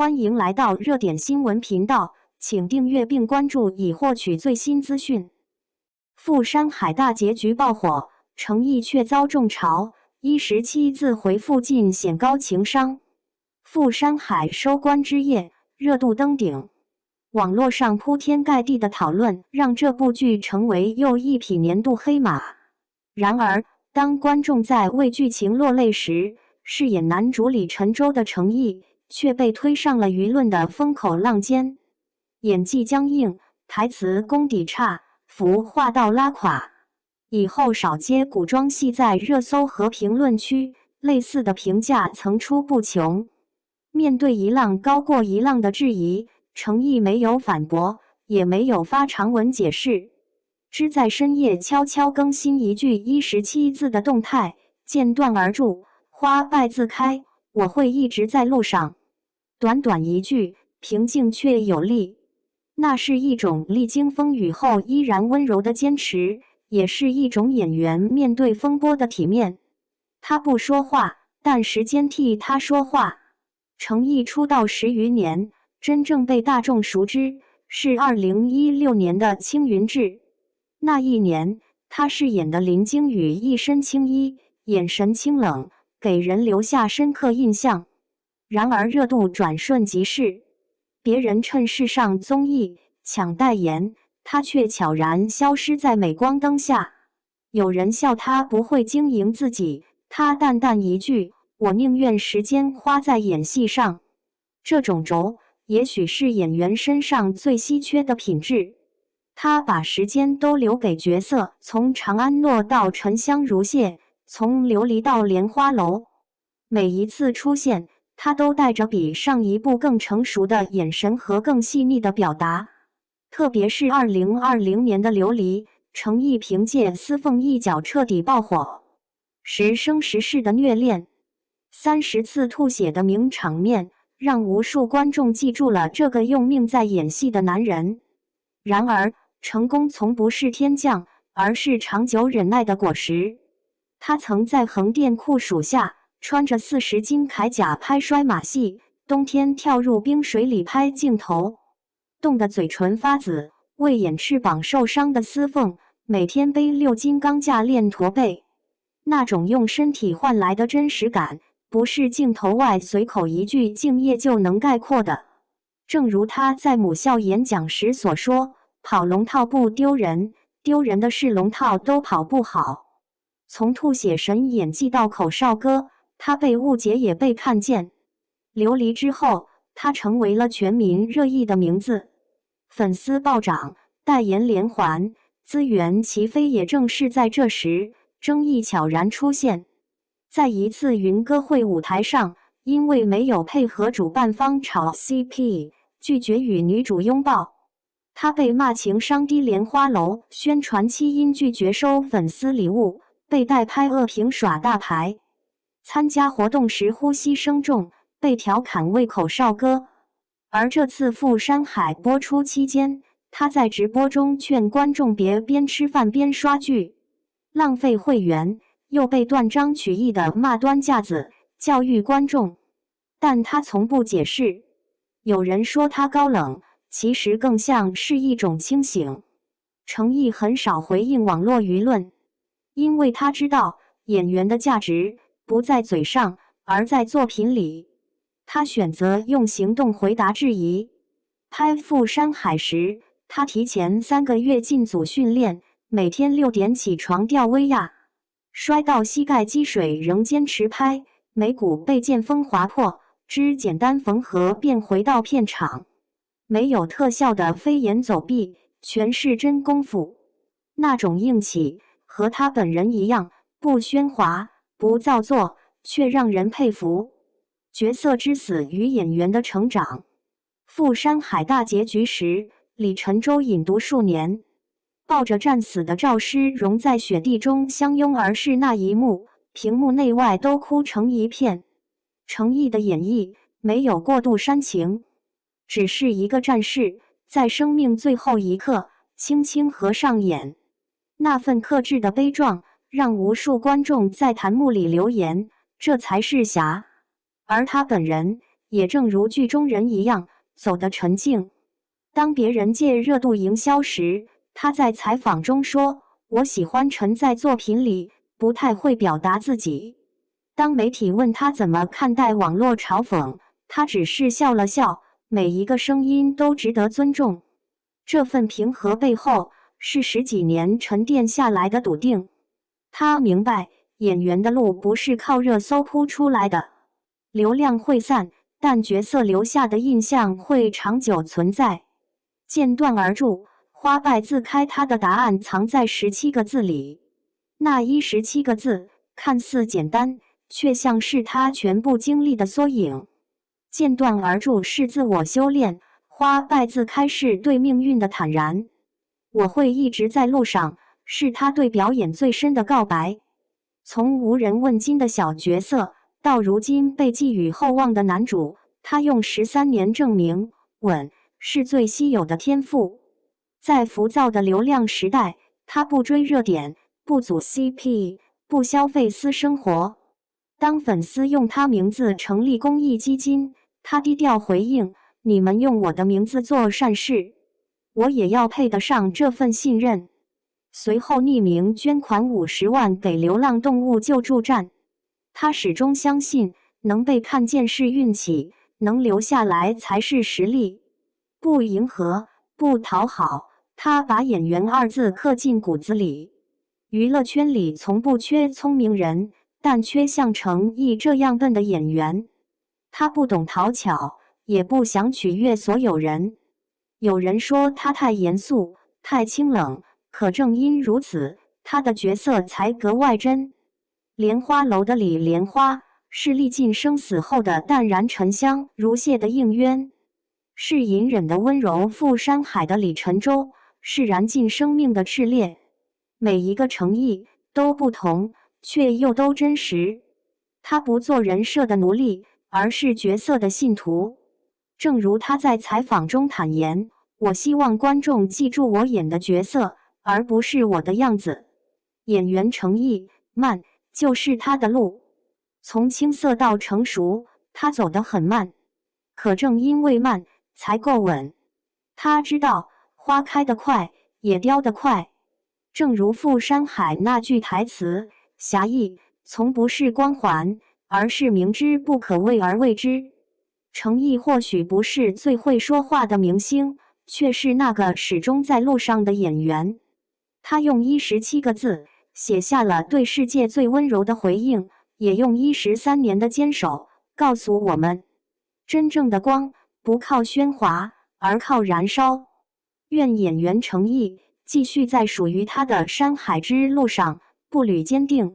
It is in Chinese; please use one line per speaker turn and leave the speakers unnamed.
欢迎来到热点新闻频道，请订阅并关注以获取最新资讯。富山海大结局爆火，程毅却遭众嘲，17字回复尽显高情商。富山海收官之夜，热度登顶。网络上铺天盖地的讨论，让这部剧成为又一匹年度黑马。然而，当观众在为剧情落泪时，饰演男主李晨舟的程毅却被推上了舆论的风口浪尖，演技僵硬，台词功底差，服化道拉垮。以后少接古装戏，在热搜和评论区，类似的评价层出不穷。面对一浪高过一浪的质疑，程毅没有反驳，也没有发长文解释，只在深夜悄悄更新一句17字的动态，间断而著，花败自开，我会一直在路上。短短一句，平静却有力，那是一种历经风雨后依然温柔的坚持，也是一种演员面对风波的体面。他不说话，但时间替他说话。程毅出道10余年，真正被大众熟知是2016年的《青云志》。那一年，他饰演的林惊羽一身青衣，眼神清冷，给人留下深刻印象。然而热度转瞬即逝，别人趁势上综艺抢代言，他却悄然消失在镁光灯下。有人笑他不会经营自己，他淡淡一句：我宁愿时间花在演戏上。这种轴，也许是演员身上最稀缺的品质。他把时间都留给角色，从长安诺到沉香如屑，从琉璃到莲花楼，每一次出现，他都带着比上一部更成熟的眼神和更细腻的表达。特别是2020年的琉璃，程毅凭借司凤一角彻底爆火。时生时世的虐恋，30次吐血的名场面，让无数观众记住了这个用命在演戏的男人。然而，成功从不是天降，而是长久忍耐的果实。他曾在横店酷暑下穿着40斤铠甲拍摔马戏，冬天跳入冰水里拍镜头，冻得嘴唇发紫，为演翅膀受伤的司凤，每天背6斤钢架练驼背。那种用身体换来的真实感，不是镜头外随口一句敬业就能概括的。正如他在母校演讲时所说，跑龙套不丢人，丢人的是龙套都跑不好。从吐血神演技到口哨歌，他被误解也被看见。琉璃之后，他成为了全民热议的名字，粉丝暴涨，代言连环，资源齐飞。也正是在这时，争议悄然出现。在一次云歌会舞台上，因为没有配合主办方炒 CP， 拒绝与女主拥抱，他被骂情商低。莲花楼宣传期因拒绝收粉丝礼物，被代拍恶评耍大牌。参加活动时呼吸声重，被调侃为口哨歌。而这次富山海播出期间，他在直播中劝观众别边吃饭边刷剧，浪费会员，又被断章取义的骂端架子，教育观众。但他从不解释。有人说他高冷，其实更像是一种清醒。程毅很少回应网络舆论，因为他知道演员的价值不在嘴上，而在作品里。他选择用行动回答质疑。拍富山海时，他提前3个月进组训练，每天6点起床吊威亚，摔到膝盖积水仍坚持拍，眉骨被剑锋划破，只简单缝合便回到片场。没有特效的飞檐走壁，全是真功夫。那种硬气，和他本人一样，不喧哗，不造作，却让人佩服。角色之死与演员的成长。富山海大结局时，李晨舟隐毒数年，抱着战死的赵诗荣在雪地中相拥而逝那一幕，屏幕内外都哭成一片。程毅的演绎没有过度煽情，只是一个战士在生命最后一刻轻轻合上眼，那份克制的悲壮让无数观众在弹幕里留言，这才是侠。而他本人也正如剧中人一样，走得沉静。当别人借热度营销时，他在采访中说：“我喜欢陈在作品里不太会表达自己。”当媒体问他怎么看待网络嘲讽，他只是笑了笑，每一个声音都值得尊重。这份平和背后是十几年沉淀下来的笃定。他明白，演员的路不是靠热搜铺出来的，流量会散，但角色留下的印象会长久存在。间断而著，花败自开，他的答案藏在17个字里。那17个字看似简单，却像是他全部经历的缩影。间断而著是自我修炼，花败自开是对命运的坦然。我会一直在路上，是他对表演最深的告白。从无人问津的小角色，到如今被寄予厚望的男主，他用13年证明，稳是最稀有的天赋。在浮躁的流量时代，他不追热点，不组 CP， 不消费私生活。当粉丝用他名字成立公益基金，他低调回应：“你们用我的名字做善事，我也要配得上这份信任。”随后匿名捐款50万给流浪动物救助站。他始终相信，能被看见是运气，能留下来才是实力。不迎合，不讨好，他把演员2字刻进骨子里。娱乐圈里从不缺聪明人，但缺像程毅这样笨的演员。他不懂讨巧，也不想取悦所有人。有人说他太严肃，太清冷，可正因如此，他的角色才格外真。莲花楼的李莲花，是历尽生死后的淡然沉香如屑的应渊，是隐忍的温柔赴山海的李晨舟，是燃尽生命的炽烈。每一个诚意都不同，却又都真实。他不做人设的奴隶，而是角色的信徒。正如他在采访中坦言：“我希望观众记住我演的角色，而不是我的样子。”演员诚意慢，就是他的路。从青涩到成熟，他走得很慢，可正因为慢，才够稳。他知道，花开得快，也凋得快。正如赴山海那句台词：“侠义从不是光环，而是明知不可为而为之。”程毅或许不是最会说话的明星，却是那个始终在路上的演员。他用17个字写下了对世界最温柔的回应，也用13年的坚守告诉我们：真正的光不靠喧哗，而靠燃烧。愿演员程毅继续在属于他的山海之路上步履坚定。